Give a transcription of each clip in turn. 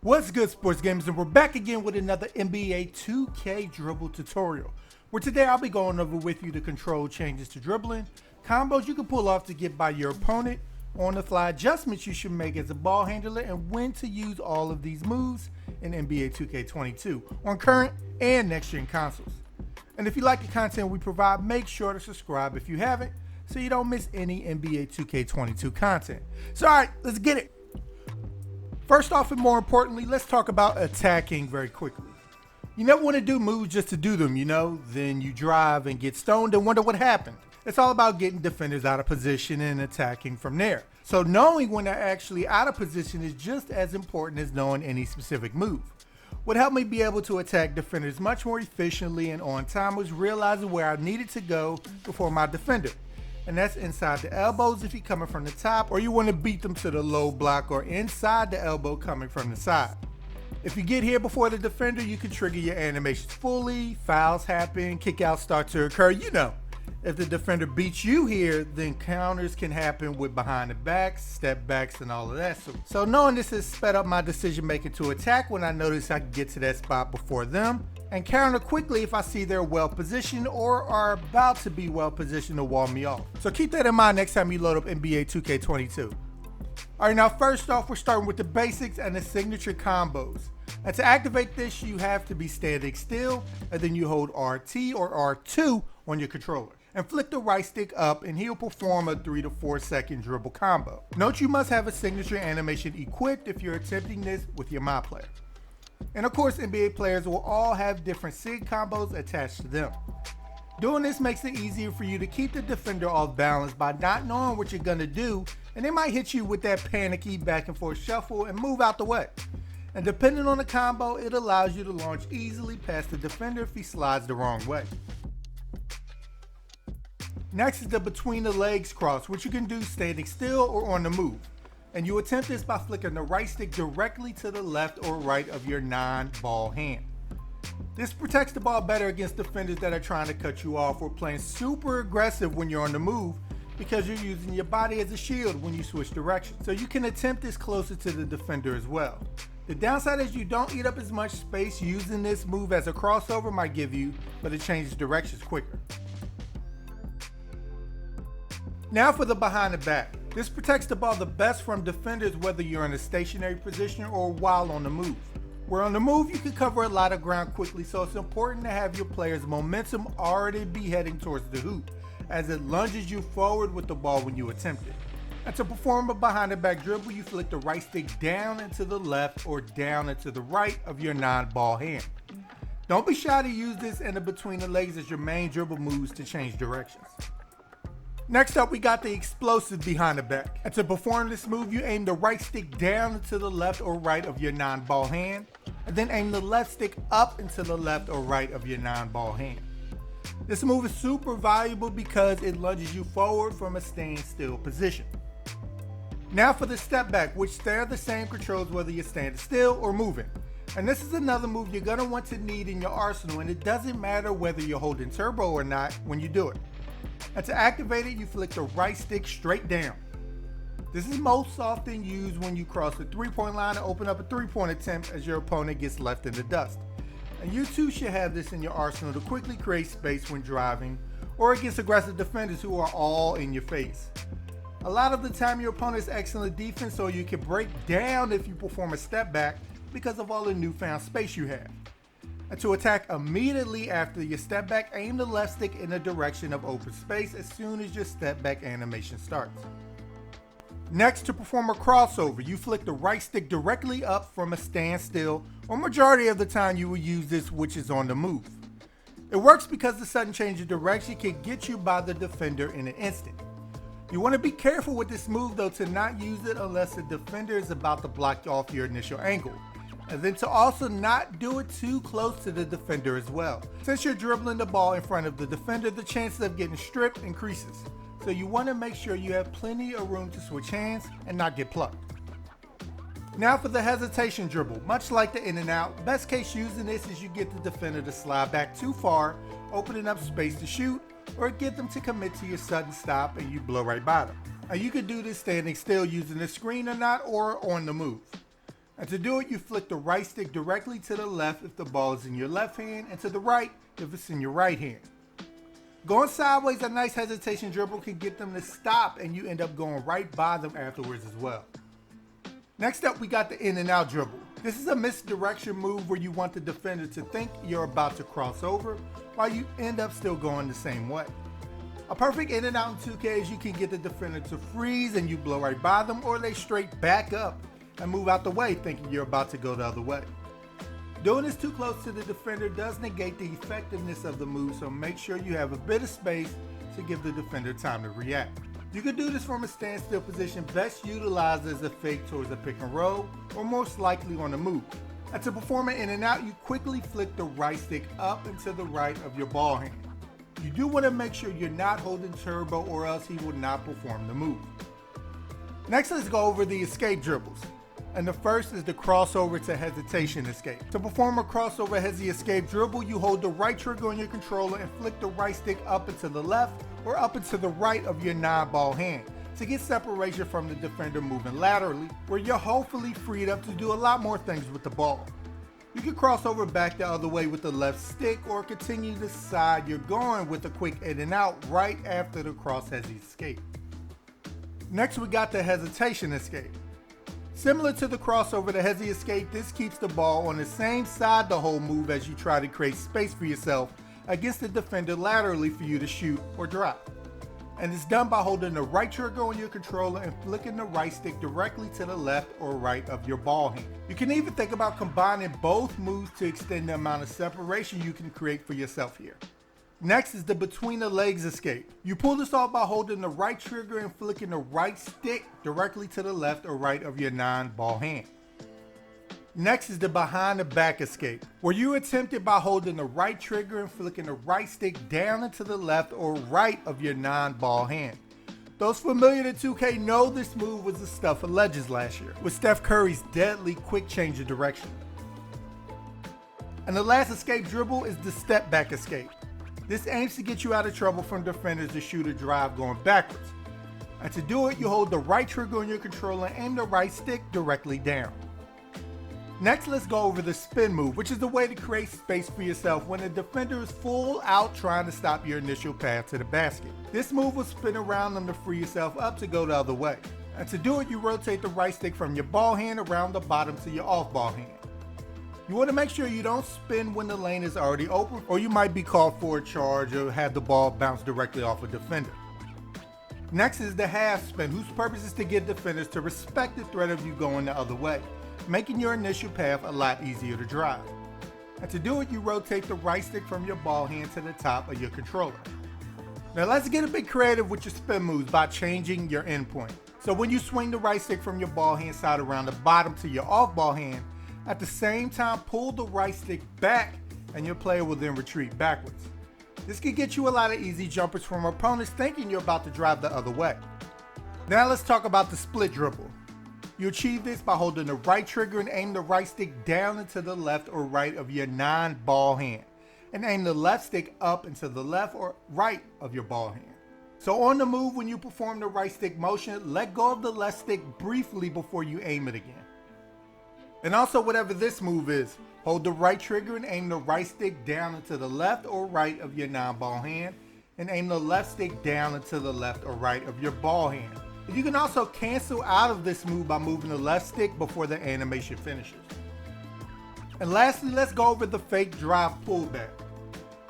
What's good, sports gamers, and we're back again with another NBA 2K Dribble tutorial, where today I'll be going over with you the control changes to dribbling, combos you can pull off to get by your opponent, on-the-fly adjustments you should make as a ball handler, and when to use all of these moves in NBA 2K22 on current and next-gen consoles. And if you like the content we provide, make sure to subscribe if you haven't, so you don't miss any NBA 2K22 content. So alright, let's get it! First off, and more importantly, let's talk about attacking very quickly. You never want to do moves just to do them, then you drive and get stoned and wonder what happened. It's all about getting defenders out of position and attacking from there. So knowing when they're actually out of position is just as important as knowing any specific move. What helped me be able to attack defenders much more efficiently and on time was realizing where I needed to go before my defender. And that's inside the elbows if you're coming from the top, or you want to beat them to the low block, or inside the elbow coming from the side. If you get here before the defender, you can trigger your animations fully, fouls happen, kickouts start to occur, If the defender beats you here, then counters can happen with behind the backs, step backs, and all of that. So knowing this has sped up my decision making to attack when I notice I can get to that spot before them, and counter quickly if I see they're well positioned or are about to be well positioned to wall me off. So keep that in mind next time you load up NBA 2K22. Alright, now first off, we're starting with the basics and the signature combos. And to activate this, you have to be standing still, and then you hold RT or R2 on your controller and flick the right stick up, and he'll perform a 3 to 4 second dribble combo. Note you must have a signature animation equipped if you're attempting this with your My Player. And of course, NBA players will all have different SIG combos attached to them. Doing this makes it easier for you to keep the defender off balance by not knowing what you're gonna do, and they might hit you with that panicky back and forth shuffle and move out the way. And depending on the combo, it allows you to launch easily past the defender if he slides the wrong way. Next is the between the legs cross, which you can do standing still or on the move. And you attempt this by flicking the right stick directly to the left or right of your non-ball hand. This protects the ball better against defenders that are trying to cut you off or playing super aggressive when you're on the move, because you're using your body as a shield when you switch directions. So you can attempt this closer to the defender as well. The downside is you don't eat up as much space using this move as a crossover might give you, but it changes directions quicker. Now for the behind the back. This protects the ball the best from defenders whether you're in a stationary position or while on the move. Where on the move you can cover a lot of ground quickly, so it's important to have your player's momentum already be heading towards the hoop, as it lunges you forward with the ball when you attempt it. And to perform a behind the back dribble, you flick the right stick down and to the left or down and to the right of your non-ball hand. Don't be shy to use this and the between the legs as your main dribble moves to change directions. Next up, we got the explosive behind the back. And to perform this move, you aim the right stick down to the left or right of your non-ball hand, and then aim the left stick up into the left or right of your non-ball hand. This move is super valuable because it lunges you forward from a standstill position. Now for the step back, which they're the same controls whether you're standing still or moving. And this is another move you're gonna want to need in your arsenal, and it doesn't matter whether you're holding turbo or not when you do it. And to activate it, you flick the right stick straight down. This is most often used when you cross the three-point line and open up a three-point attempt as your opponent gets left in the dust. And you too should have this in your arsenal to quickly create space when driving or against aggressive defenders who are all in your face. A lot of the time your opponent is excellent defense, so you can break down if you perform a step back because of all the newfound space you have. And to attack immediately after your step back, aim the left stick in the direction of open space as soon as your step back animation starts. Next, to perform a crossover, you flick the right stick directly up from a standstill, or majority of the time you will use this, which is on the move. It works because the sudden change of direction can get you by the defender in an instant. You want to be careful with this move though, to not use it unless the defender is about to block off your initial angle. And then to also not do it too close to the defender as well. Since you're dribbling the ball in front of the defender, the chances of getting stripped increases. So you want to make sure you have plenty of room to switch hands and not get plucked. Now for the hesitation dribble. Much like the in and out, best case using this is you get the defender to slide back too far, opening up space to shoot, or get them to commit to your sudden stop and you blow right by them. Now you could do this standing still using the screen or not, or on the move. And to do it, you flick the right stick directly to the left if the ball is in your left hand, and to the right if it's in your right hand. Going sideways, a nice hesitation dribble can get them to stop, and you end up going right by them afterwards as well. Next up, we got the in and out dribble. This is a misdirection move where you want the defender to think you're about to cross over, while you end up still going the same way. A perfect in and out in 2K is you can get the defender to freeze and you blow right by them, or they straight back up and move out the way thinking you're about to go the other way. Doing this too close to the defender does negate the effectiveness of the move, so make sure you have a bit of space to give the defender time to react. You can do this from a standstill position, best utilized as a fake towards a pick and roll, or most likely on the move. And to perform an in and out, you quickly flick the right stick up and to the right of your ball hand. You do want to make sure you're not holding turbo, or else he will not perform the move. Next, let's go over the escape dribbles. And the first is the crossover to hesitation escape. To perform a crossover hezi escape dribble, you hold the right trigger on your controller and flick the right stick up and to the left or up and to the right of your non-ball hand to get separation from the defender moving laterally, where you're hopefully freed up to do a lot more things with the ball. You can cross over back the other way with the left stick, or continue the side you're going with a quick in and out right after the cross hezi escape. Next, we got the hesitation escape. Similar to the crossover to hezi escape, this keeps the ball on the same side the whole move as you try to create space for yourself against the defender laterally for you to shoot or drop. And it's done by holding the right trigger on your controller and flicking the right stick directly to the left or right of your ball hand. You can even think about combining both moves to extend the amount of separation you can create for yourself here. Next is the between the legs escape. You pull this off by holding the right trigger and flicking the right stick directly to the left or right of your non-ball hand. Next is the behind the back escape, where you attempt it by holding the right trigger and flicking the right stick down and to the left or right of your non-ball hand. Those familiar to 2K know this move was the stuff of legends last year, with Steph Curry's deadly quick change of direction. And the last escape dribble is the step back escape. This aims to get you out of trouble from defenders to shoot a drive going backwards. And to do it, you hold the right trigger on your controller and aim the right stick directly down. Next, let's go over the spin move, which is the way to create space for yourself when the defender is full out trying to stop your initial path to the basket. This move will spin around them to free yourself up to go the other way. And to do it, you rotate the right stick from your ball hand around the bottom to your off ball hand. You want to make sure you don't spin when the lane is already open, or you might be called for a charge or have the ball bounce directly off a defender. Next is the half spin, whose purpose is to get defenders to respect the threat of you going the other way, making your initial path a lot easier to drive. And to do it, you rotate the right stick from your ball hand to the top of your controller. Now let's get a bit creative with your spin moves by changing your endpoint. So when you swing the right stick from your ball hand side around the bottom to your off ball hand, at the same time, pull the right stick back and your player will then retreat backwards. This can get you a lot of easy jumpers from opponents thinking you're about to drive the other way. Now let's talk about the split dribble. You achieve this by holding the right trigger and aim the right stick down into the left or right of your non-ball hand, and aim the left stick up into the left or right of your ball hand. So on the move, when you perform the right stick motion, let go of the left stick briefly before you aim it again. And also, whatever this move is, hold the right trigger and aim the right stick down into the left or right of your non-ball hand, and aim the left stick down into the left or right of your ball hand. And you can also cancel out of this move by moving the left stick before the animation finishes. And lastly, let's go over the fake drive pullback.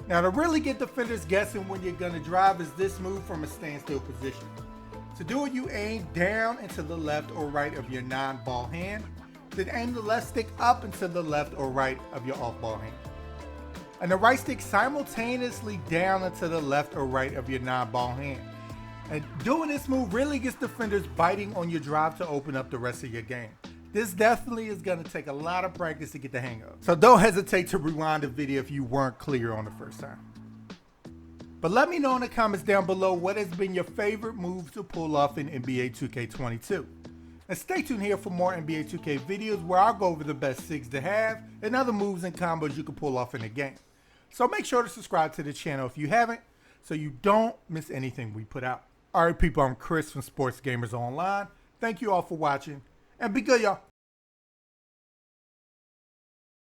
Now, to really get defenders guessing when you're going to drive is this move from a standstill position. To do it, you aim down into the left or right of your non-ball hand, then aim the left stick up into the left or right of your off-ball hand. And the right stick simultaneously down into the left or right of your non-ball hand. And doing this move really gets defenders biting on your drive to open up the rest of your game. This definitely is going to take a lot of practice to get the hang of. So don't hesitate to rewind the video if you weren't clear on the first time. But let me know in the comments down below what has been your favorite move to pull off in NBA 2K22. And stay tuned here for more NBA 2K videos where I'll go over the best 6 to have and other moves and combos you can pull off in the game. So make sure to subscribe to the channel if you haven't, so you don't miss anything we put out. Alright people, I'm Chris from Sports Gamers Online. Thank you all for watching, and be good y'all.